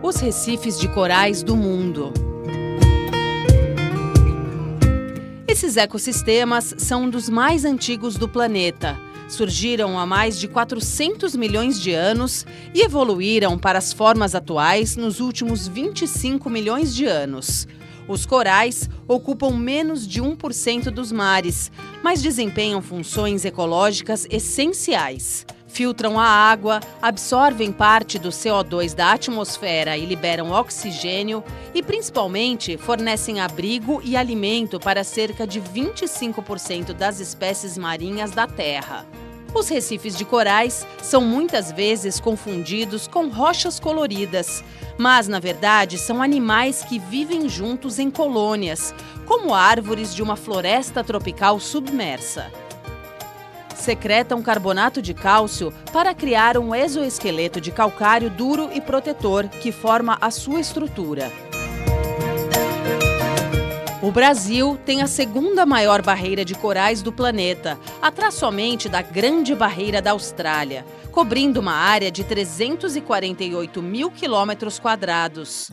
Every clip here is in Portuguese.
Os recifes de corais do mundo. Esses ecossistemas são um dos mais antigos do planeta. Surgiram há mais de 400 milhões de anos e evoluíram para as formas atuais nos últimos 25 milhões de anos. Os corais ocupam menos de 1% dos mares, mas desempenham funções ecológicas essenciais. Filtram a água, absorvem parte do CO2 da atmosfera e liberam oxigênio e, principalmente, fornecem abrigo e alimento para cerca de 25% das espécies marinhas da Terra. Os recifes de corais são muitas vezes confundidos com rochas coloridas, mas, na verdade, são animais que vivem juntos em colônias, como árvores de uma floresta tropical submersa. Secretam carbonato de cálcio para criar um exoesqueleto de calcário duro e protetor que forma a sua estrutura. O Brasil tem a segunda maior barreira de corais do planeta, atrás somente da Grande Barreira da Austrália, cobrindo uma área de 348 mil quilômetros quadrados.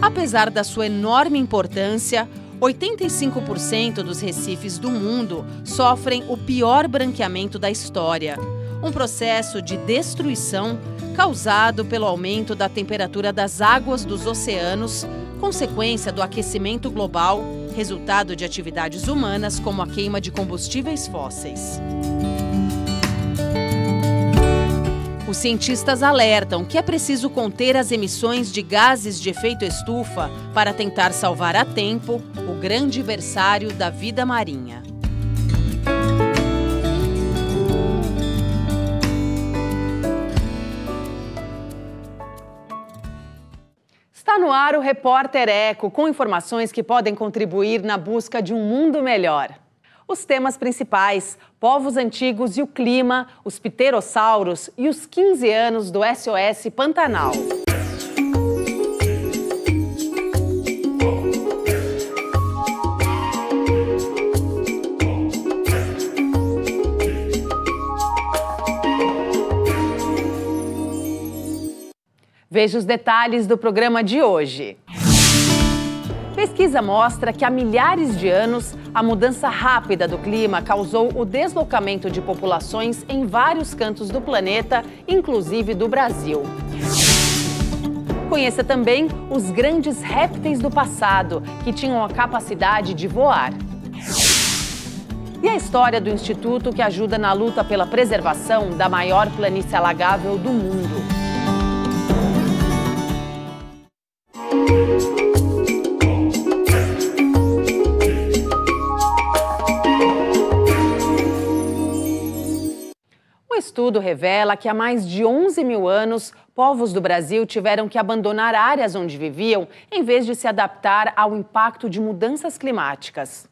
Apesar da sua enorme importância, 85% dos recifes do mundo sofrem o pior branqueamento da história, um processo de destruição causado pelo aumento da temperatura das águas dos oceanos, consequência do aquecimento global, resultado de atividades humanas como a queima de combustíveis fósseis. Os cientistas alertam que é preciso conter as emissões de gases de efeito estufa para tentar salvar a tempo o grande berçário da vida marinha. Está no ar o Repórter Eco, com informações que podem contribuir na busca de um mundo melhor. Os temas principais: povos antigos e o clima, os pterossauros e os 15 anos do SOS Pantanal. Veja os detalhes do programa de hoje. Pesquisa mostra que há milhares de anos, a mudança rápida do clima causou o deslocamento de populações em vários cantos do planeta, inclusive do Brasil. Conheça também os grandes répteis do passado, que tinham a capacidade de voar. E a história do instituto que ajuda na luta pela preservação da maior planície alagável do mundo. Um estudo revela que há mais de 11 mil anos, povos do Brasil tiveram que abandonar áreas onde viviam em vez de se adaptar ao impacto de mudanças climáticas.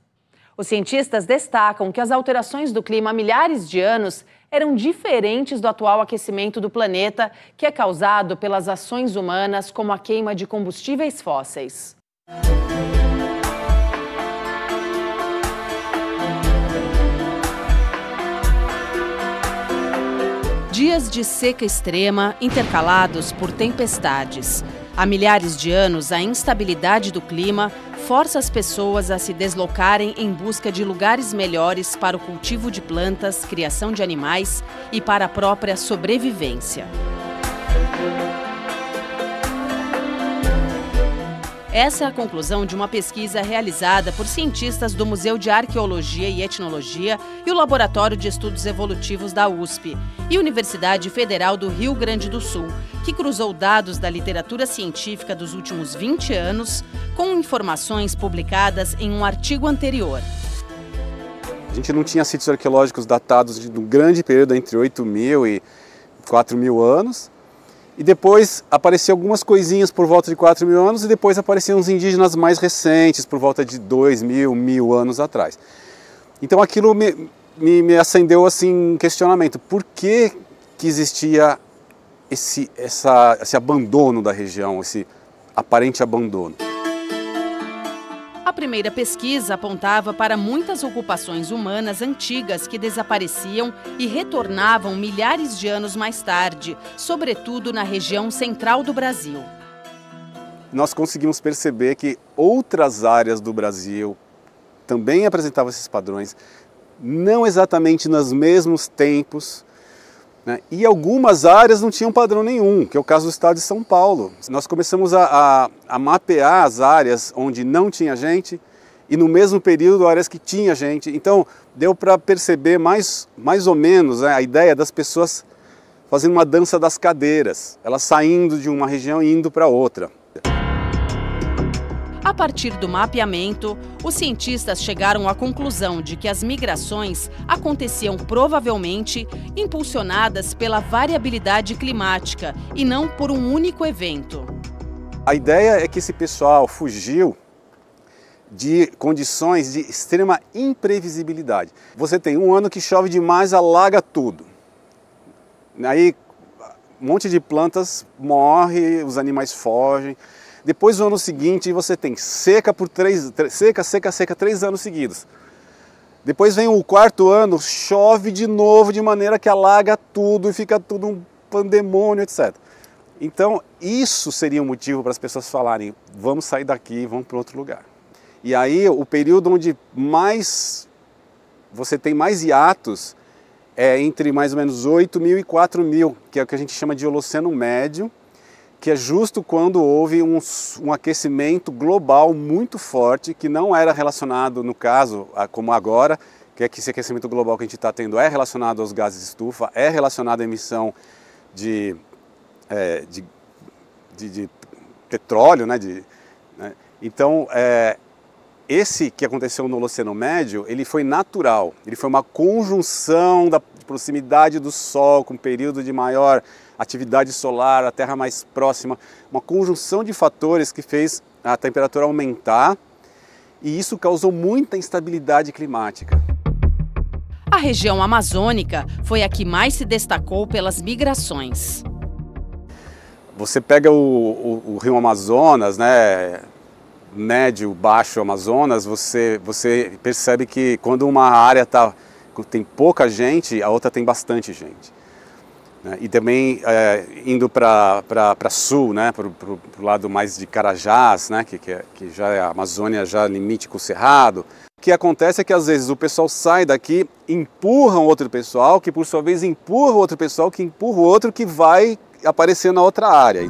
Os cientistas destacam que as alterações do clima há milhares de anos eram diferentes do atual aquecimento do planeta, que é causado pelas ações humanas, como a queima de combustíveis fósseis. Dias de seca extrema intercalados por tempestades. Há milhares de anos, a instabilidade do clima força as pessoas a se deslocarem em busca de lugares melhores para o cultivo de plantas, criação de animais e para a própria sobrevivência. Essa é a conclusão de uma pesquisa realizada por cientistas do Museu de Arqueologia e Etnologia e o Laboratório de Estudos Evolutivos da USP e Universidade Federal do Rio Grande do Sul, que cruzou dados da literatura científica dos últimos 20 anos com informações publicadas em um artigo anterior. A gente não tinha sítios arqueológicos datados de um grande período entre 8.000 e 4.000 anos. E depois apareciam algumas coisinhas por volta de 4.000 anos e depois apareciam os indígenas mais recentes, por volta de 2.000, 1.000 anos atrás. Então aquilo me acendeu assim um questionamento. Por que existia esse abandono da região, esse aparente abandono? A primeira pesquisa apontava para muitas ocupações humanas antigas que desapareciam e retornavam milhares de anos mais tarde, sobretudo na região central do Brasil. Nós conseguimos perceber que outras áreas do Brasil também apresentavam esses padrões, não exatamente nos mesmos tempos, né? E algumas áreas não tinham padrão nenhum, que é o caso do estado de São Paulo. Nós começamos a mapear as áreas onde não tinha gente e no mesmo período áreas que tinha gente. Então deu para perceber mais ou menos, né, a ideia das pessoas fazendo uma dança das cadeiras, elas saindo de uma região e indo para outra. A partir do mapeamento, os cientistas chegaram à conclusão de que as migrações aconteciam provavelmente impulsionadas pela variabilidade climática e não por um único evento. A ideia é que esse pessoal fugiu de condições de extrema imprevisibilidade. Você tem um ano que chove demais, alaga tudo. Aí um monte de plantas morre, os animais fogem. Depois, no ano seguinte, você tem seca por 3 anos seguidos. Depois vem o quarto ano, chove de novo, de maneira que alaga tudo e fica tudo um pandemônio, etc. Então, isso seria um motivo para as pessoas falarem, vamos sair daqui, vamos para outro lugar. E aí, o período onde você tem mais hiatos é entre mais ou menos 8.000 e 4.000, que é o que a gente chama de Holoceno Médio, que é justo quando houve um aquecimento global muito forte, que não era relacionado, no caso, como agora, que é que esse aquecimento global que a gente está tendo é relacionado aos gases de estufa, é relacionado à emissão de petróleo, né? Então, esse que aconteceu no Holoceno Médio, ele foi natural, ele foi uma conjunção da proximidade do Sol com um período de maior atividade solar, a Terra mais próxima, uma conjunção de fatores que fez a temperatura aumentar e isso causou muita instabilidade climática. A região amazônica foi a que mais se destacou pelas migrações. Você pega o rio Amazonas, né, médio, baixo Amazonas, você percebe que quando uma área tem pouca gente, a outra tem bastante gente. E também indo para sul, né, para o lado mais de Carajás, né, que já é a Amazônia, já limite com o Cerrado. O que acontece é que às vezes o pessoal sai daqui, empurra outro pessoal, que por sua vez empurra outro pessoal, que empurra o outro, que vai aparecer na outra área.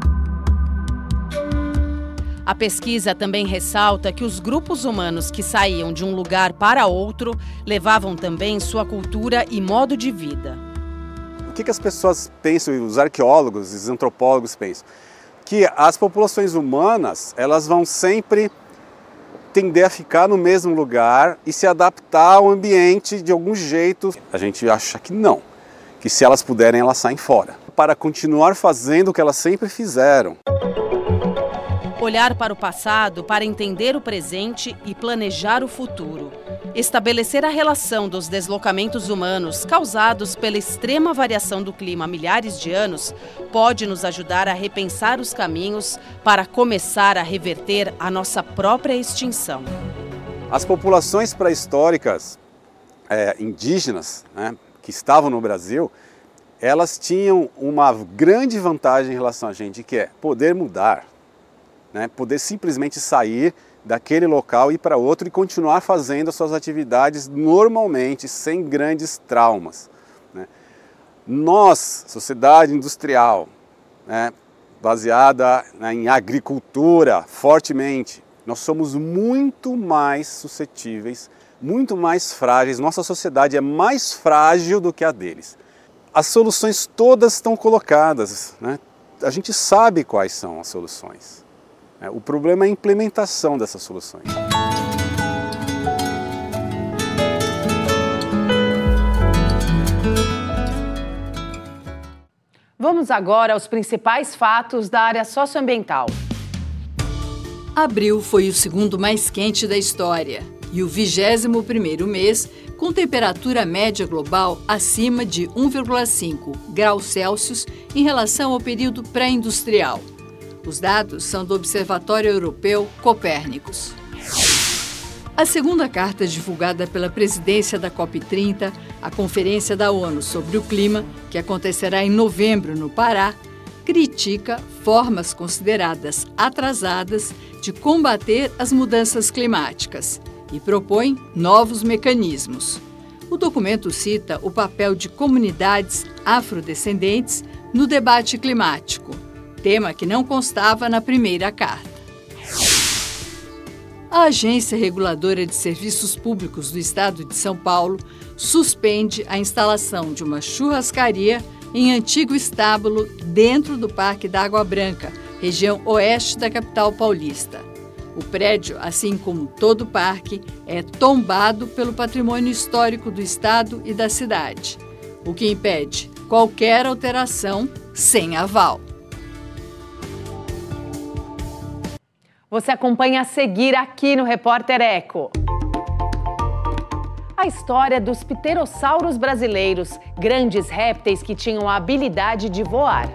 A pesquisa também ressalta que os grupos humanos que saíam de um lugar para outro levavam também sua cultura e modo de vida. O que as pessoas pensam, os arqueólogos, os antropólogos pensam? Que as populações humanas, elas vão sempre tender a ficar no mesmo lugar e se adaptar ao ambiente de algum jeito. A gente acha que não, que se elas puderem, elas saem fora, para continuar fazendo o que elas sempre fizeram. Olhar para o passado para entender o presente e planejar o futuro. Estabelecer a relação dos deslocamentos humanos causados pela extrema variação do clima há milhares de anos pode nos ajudar a repensar os caminhos para começar a reverter a nossa própria extinção. As populações pré-históricas indígenas, né, que estavam no Brasil, elas tinham uma grande vantagem em relação a gente, que é poder mudar. Né, poder simplesmente sair daquele local, ir para outro e continuar fazendo as suas atividades normalmente, sem grandes traumas. Né. Nós, sociedade industrial, né, baseada em agricultura fortemente, nós somos muito mais suscetíveis, muito mais frágeis, nossa sociedade é mais frágil do que a deles. As soluções todas estão colocadas, né? A gente sabe quais são as soluções. O problema é a implementação dessas soluções. Vamos agora aos principais fatos da área socioambiental. Abril foi o segundo mais quente da história e o 21º mês com temperatura média global acima de 1,5 graus Celsius em relação ao período pré-industrial. Os dados são do Observatório Europeu Copérnicos. A segunda carta divulgada pela presidência da COP30, a Conferência da ONU sobre o Clima, que acontecerá em novembro no Pará, critica formas consideradas atrasadas de combater as mudanças climáticas e propõe novos mecanismos. O documento cita o papel de comunidades afrodescendentes no debate climático, tema que não constava na primeira carta. A Agência Reguladora de Serviços Públicos do Estado de São Paulo suspende a instalação de uma churrascaria em antigo estábulo dentro do Parque da Água Branca, região oeste da capital paulista. O prédio, assim como todo o parque, é tombado pelo patrimônio histórico do estado e da cidade, o que impede qualquer alteração sem aval. Você acompanha a seguir aqui no Repórter Eco. A história dos pterossauros brasileiros, grandes répteis que tinham a habilidade de voar.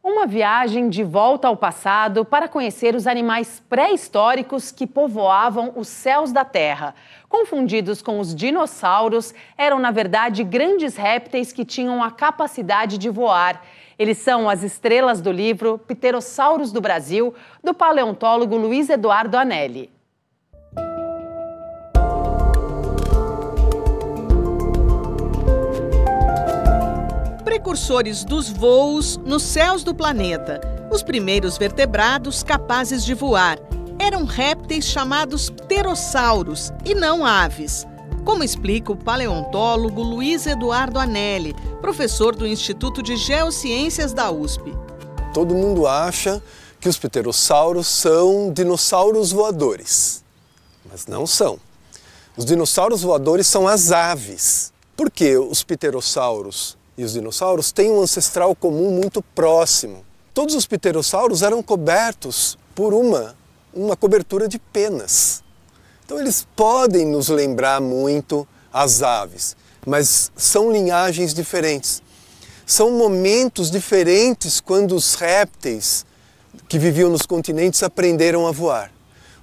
Uma viagem de volta ao passado para conhecer os animais pré-históricos que povoavam os céus da Terra. Confundidos com os dinossauros, eram na verdade grandes répteis que tinham a capacidade de voar. Eles são as estrelas do livro Pterossauros do Brasil, do paleontólogo Luiz Eduardo Anelli. Precursores dos voos nos céus do planeta. Os primeiros vertebrados capazes de voar eram répteis chamados pterossauros e não aves. Como explica o paleontólogo Luiz Eduardo Anelli, professor do Instituto de Geociências da USP. Todo mundo acha que os pterossauros são dinossauros voadores, mas não são. Os dinossauros voadores são as aves. Por que os pterossauros e os dinossauros têm um ancestral comum muito próximo? Todos os pterossauros eram cobertos por uma cobertura de penas. Então eles podem nos lembrar muito as aves, mas são linhagens diferentes. São momentos diferentes quando os répteis que viviam nos continentes aprenderam a voar.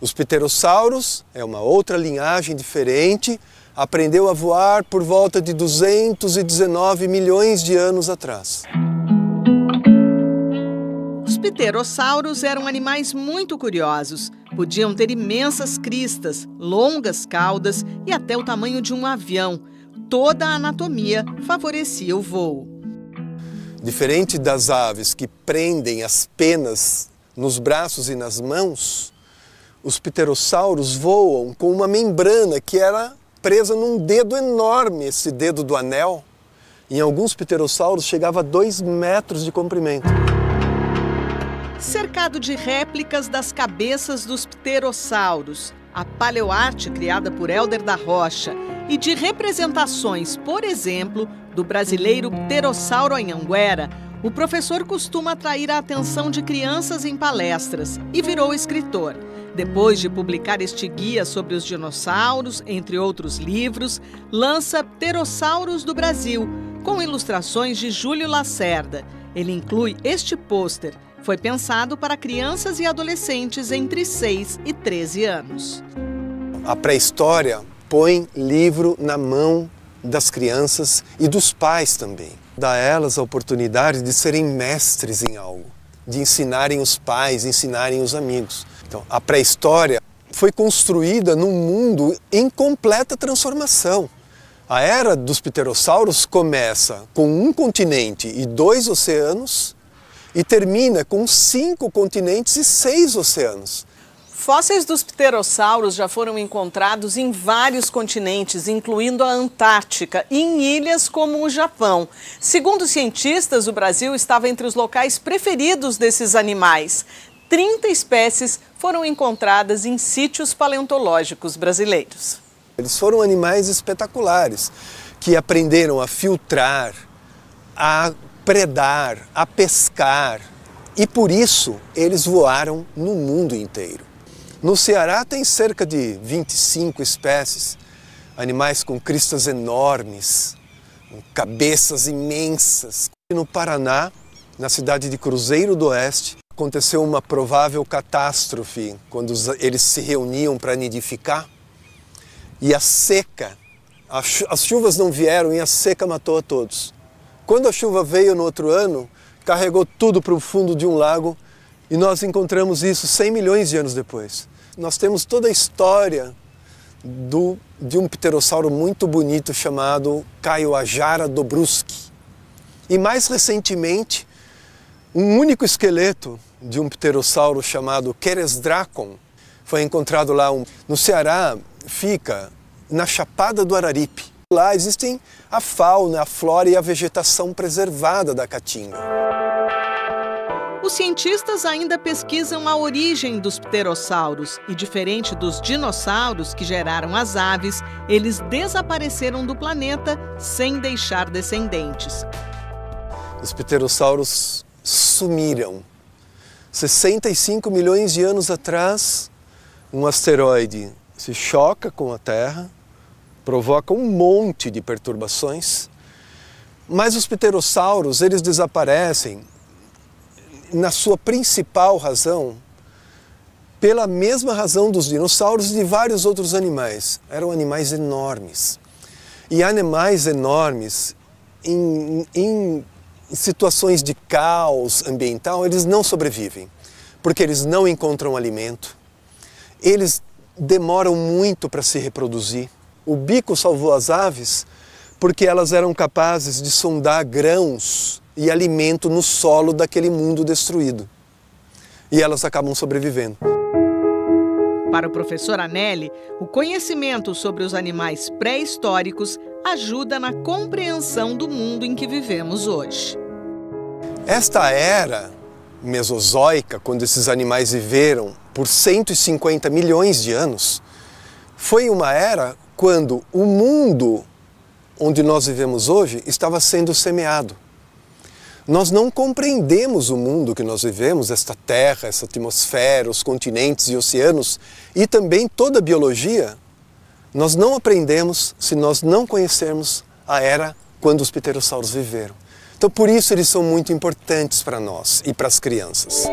Os pterossauros é uma outra linhagem diferente, aprendeu a voar por volta de 219 milhões de anos atrás. Os pterossauros eram animais muito curiosos. Podiam ter imensas cristas, longas caudas e até o tamanho de um avião. Toda a anatomia favorecia o voo. Diferente das aves que prendem as penas nos braços e nas mãos, os pterossauros voam com uma membrana que era presa num dedo enorme, esse dedo do anel. Em alguns pterossauros chegava a 2 metros de comprimento. Cercado de réplicas das cabeças dos pterossauros, a paleoarte criada por Hélder da Rocha e de representações, por exemplo, do brasileiro pterossauro anhanguera, o professor costuma atrair a atenção de crianças em palestras e virou escritor. Depois de publicar este guia sobre os dinossauros, entre outros livros, lança Pterossauros do Brasil, com ilustrações de Júlio Lacerda. Ele inclui este pôster. Foi pensado para crianças e adolescentes entre 6 e 13 anos. A pré-história põe livro na mão das crianças e dos pais também. Dá a elas a oportunidade de serem mestres em algo, de ensinarem os pais, ensinarem os amigos. Então, a pré-história foi construída num mundo em completa transformação. A era dos pterossauros começa com um continente e 2 oceanos e termina com 5 continentes e 6 oceanos. Fósseis dos pterossauros já foram encontrados em vários continentes, incluindo a Antártica e em ilhas como o Japão. Segundo cientistas, o Brasil estava entre os locais preferidos desses animais. 30 espécies foram encontradas em sítios paleontológicos brasileiros. Eles foram animais espetaculares, que aprenderam a filtrar, a predar, a pescar E por isso eles voaram no mundo inteiro. No Ceará tem cerca de 25 espécies, animais com cristas enormes, com cabeças imensas. E no Paraná, na cidade de Cruzeiro do Oeste, aconteceu uma provável catástrofe quando eles se reuniam para nidificar. E a seca, as chuvas não vieram e a seca matou a todos. Quando a chuva veio no outro ano, carregou tudo para o fundo de um lago e nós encontramos isso 100 milhões de anos depois. Nós temos toda a história de um pterossauro muito bonito chamado Kaiowajara dobruski. E mais recentemente, um único esqueleto de um pterossauro chamado Queresdracon foi encontrado lá. No Ceará, fica na Chapada do Araripe. Lá existem a fauna, a flora e a vegetação preservada da caatinga. Os cientistas ainda pesquisam a origem dos pterossauros e, diferente dos dinossauros que geraram as aves, eles desapareceram do planeta sem deixar descendentes. Os pterossauros sumiram. 65 milhões de anos atrás, um asteroide se choca com a Terra, provoca um monte de perturbações, mas os pterossauros, eles desaparecem na sua principal razão, pela mesma razão dos dinossauros e de vários outros animais. Eram animais enormes. E animais enormes, em situações de caos ambiental, eles não sobrevivem, porque eles não encontram alimento, eles demoram muito para se reproduzir. O bico salvou as aves porque elas eram capazes de sondar grãos e alimento no solo daquele mundo destruído. E elas acabam sobrevivendo. Para o professor Anelli, o conhecimento sobre os animais pré-históricos ajuda na compreensão do mundo em que vivemos hoje. Esta era mesozoica, quando esses animais viveram por 150 milhões de anos, foi uma era quando o mundo onde nós vivemos hoje estava sendo semeado. Nós não compreendemos o mundo que nós vivemos, esta terra, essa atmosfera, os continentes e oceanos e também toda a biologia. Nós não aprendemos se nós não conhecermos a era quando os pterossauros viveram. Então, por isso eles são muito importantes para nós e para as crianças.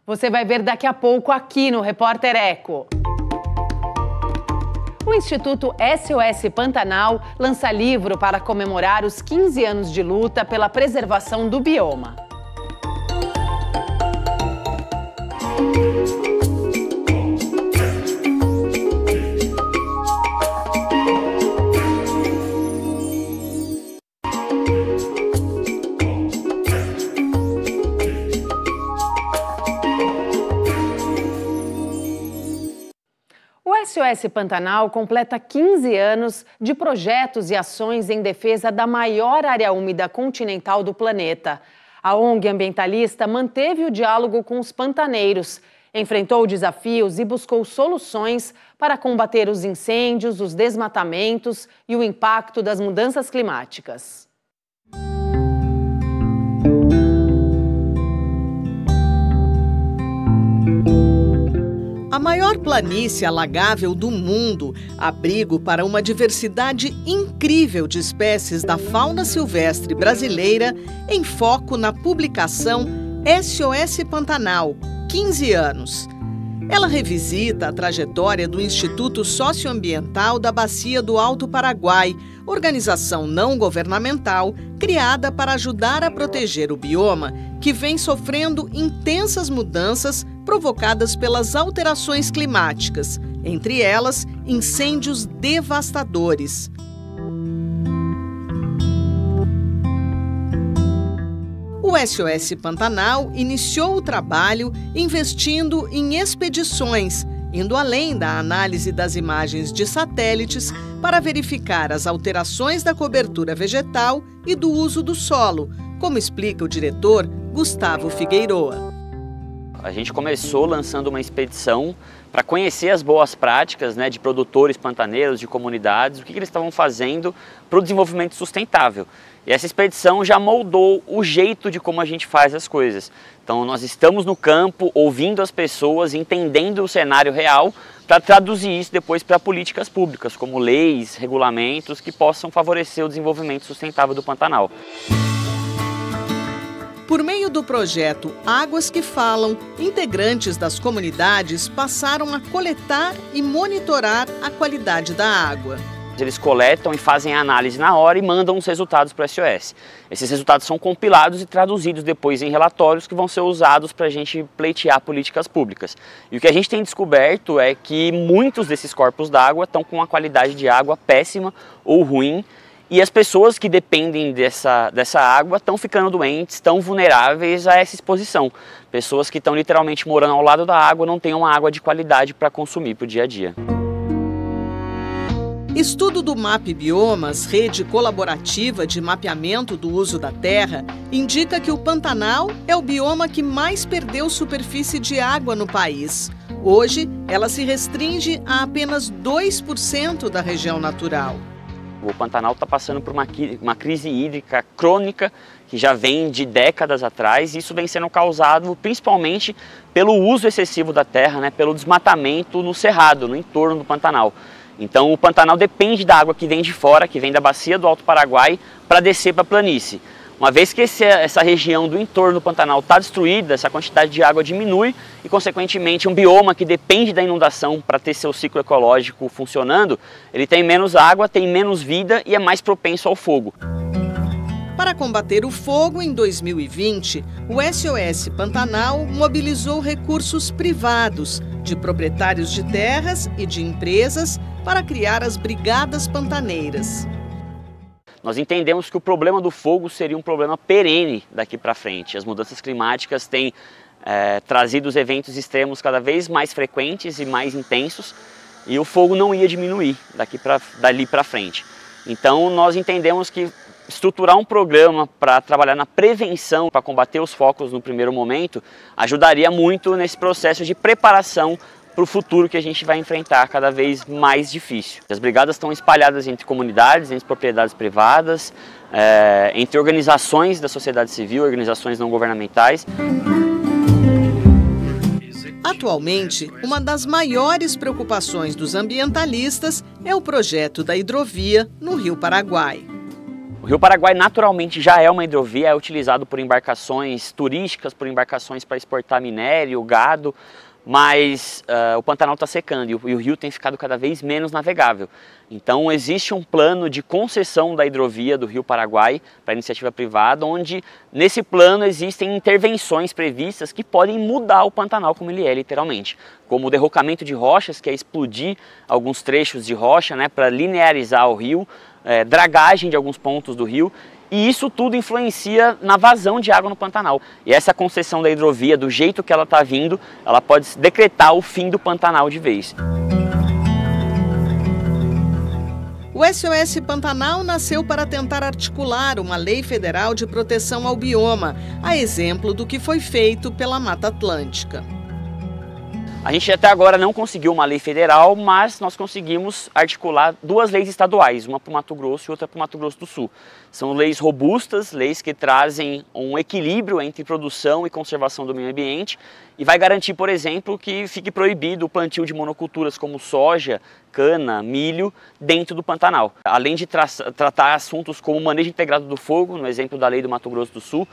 Você vai ver daqui a pouco aqui no Repórter Eco. O Instituto SOS Pantanal lança livro para comemorar os 15 anos de luta pela preservação do bioma. O SOS Pantanal completa 15 anos de projetos e ações em defesa da maior área úmida continental do planeta. A ONG ambientalista manteve o diálogo com os pantaneiros, enfrentou desafios e buscou soluções para combater os incêndios, os desmatamentos e o impacto das mudanças climáticas. A maior planície alagável do mundo, abrigo para uma diversidade incrível de espécies da fauna silvestre brasileira, em foco na publicação SOS Pantanal, 15 anos. Ela revisita a trajetória do Instituto Socioambiental da Bacia do Alto Paraguai, organização não governamental criada para ajudar a proteger o bioma, que vem sofrendo intensas mudanças provocadas pelas alterações climáticas, entre elas incêndios devastadores. O SOS Pantanal iniciou o trabalho investindo em expedições, indo além da análise das imagens de satélites para verificar as alterações da cobertura vegetal e do uso do solo, como explica o diretor Gustavo Figueiroa. A gente começou lançando uma expedição para conhecer as boas práticas, né, de produtores pantaneiros, de comunidades, o que eles estavam fazendo para o desenvolvimento sustentável. E essa expedição já moldou o jeito de como a gente faz as coisas. Então nós estamos no campo, ouvindo as pessoas, entendendo o cenário real, para traduzir isso depois para políticas públicas, como leis, regulamentos que possam favorecer o desenvolvimento sustentável do Pantanal. Por meio do projeto Águas que Falam, integrantes das comunidades passaram a coletar e monitorar a qualidade da água. Eles coletam e fazem a análise na hora e mandam os resultados para o SOS. Esses resultados são compilados e traduzidos depois em relatórios que vão ser usados para a gente pleitear políticas públicas. E o que a gente tem descoberto é que muitos desses corpos d'água estão com uma qualidade de água péssima ou ruim, e as pessoas que dependem dessa água estão ficando doentes, estão vulneráveis a essa exposição. Pessoas que estão literalmente morando ao lado da água não têm uma água de qualidade para consumir para o dia a dia. Estudo do MAP Biomas, rede colaborativa de mapeamento do uso da terra, indica que o Pantanal é o bioma que mais perdeu superfície de água no país. Hoje, ela se restringe a apenas 2% da região natural. O Pantanal está passando por uma crise hídrica crônica que já vem de décadas atrás, e isso vem sendo causado principalmente pelo uso excessivo da terra, né, pelo desmatamento no cerrado, no entorno do Pantanal. Então o Pantanal depende da água que vem de fora, que vem da bacia do Alto Paraguai, para descer para a planície. Uma vez que essa região do entorno do Pantanal está destruída, essa quantidade de água diminui e, consequentemente, um bioma que depende da inundação para ter seu ciclo ecológico funcionando, ele tem menos água, tem menos vida e é mais propenso ao fogo. Para combater o fogo, em 2020, o SOS Pantanal mobilizou recursos privados, de proprietários de terras e de empresas, para criar as Brigadas Pantaneiras. Nós entendemos que o problema do fogo seria um problema perene daqui para frente. As mudanças climáticas têm trazido os eventos extremos cada vez mais frequentes e mais intensos, e o fogo não ia diminuir dali para frente. Então nós entendemos que estruturar um programa para trabalhar na prevenção, para combater os focos no primeiro momento, ajudaria muito nesse processo de preparação para o futuro que a gente vai enfrentar cada vez mais difícil. As brigadas estão espalhadas entre comunidades, entre propriedades privadas, entre organizações da sociedade civil, organizações não governamentais. Atualmente, uma das maiores preocupações dos ambientalistas é o projeto da hidrovia no Rio Paraguai. O Rio Paraguai naturalmente já é uma hidrovia, é utilizado por embarcações turísticas, por embarcações para exportar minério, gado, mas o Pantanal está secando e o rio tem ficado cada vez menos navegável. Então existe um plano de concessão da hidrovia do Rio Paraguai para iniciativa privada, onde nesse plano existem intervenções previstas que podem mudar o Pantanal como ele é, literalmente. Como o derrocamento de rochas, que é explodir alguns trechos de rocha, né, para linearizar o rio, dragagem de alguns pontos do rio. E isso tudo influencia na vazão de água no Pantanal. E essa concessão da hidrovia, do jeito que ela está vindo, ela pode decretar o fim do Pantanal de vez. O SOS Pantanal nasceu para tentar articular uma lei federal de proteção ao bioma, a exemplo do que foi feito pela Mata Atlântica. A gente até agora não conseguiu uma lei federal, mas nós conseguimos articular duas leis estaduais, uma para o Mato Grosso e outra para o Mato Grosso do Sul. São leis robustas, leis que trazem um equilíbrio entre produção e conservação do meio ambiente e vai garantir, por exemplo, que fique proibido o plantio de monoculturas como soja, cana, milho dentro do Pantanal. Além de tratar assuntos como o manejo integrado do fogo, no exemplo da lei do Mato Grosso do Sul,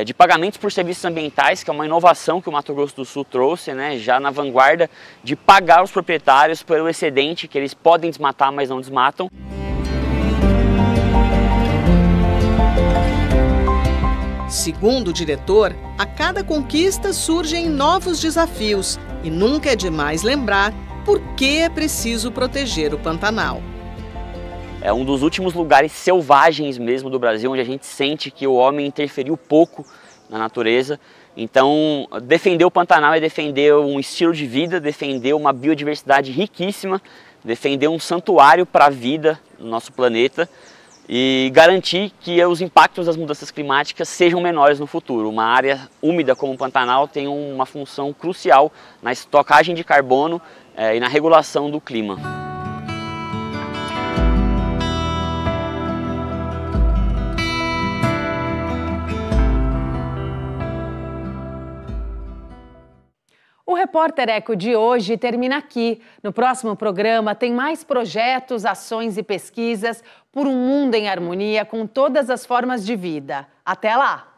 de pagamentos por serviços ambientais, que é uma inovação que o Mato Grosso do Sul trouxe, né, já na vanguarda de pagar os proprietários pelo excedente que eles podem desmatar, mas não desmatam. Segundo o diretor, a cada conquista surgem novos desafios e nunca é demais lembrar por que é preciso proteger o Pantanal. É um dos últimos lugares selvagens mesmo do Brasil, onde a gente sente que o homem interferiu pouco na natureza. Então, defender o Pantanal é defender um estilo de vida, defender uma biodiversidade riquíssima, defender um santuário para a vida no nosso planeta. e garantir que os impactos das mudanças climáticas sejam menores no futuro. Uma área úmida como o Pantanal tem uma função crucial na estocagem de carbono e na regulação do clima. O Repórter Eco de hoje termina aqui. No próximo programa tem mais projetos, ações e pesquisas por um mundo em harmonia com todas as formas de vida. Até lá!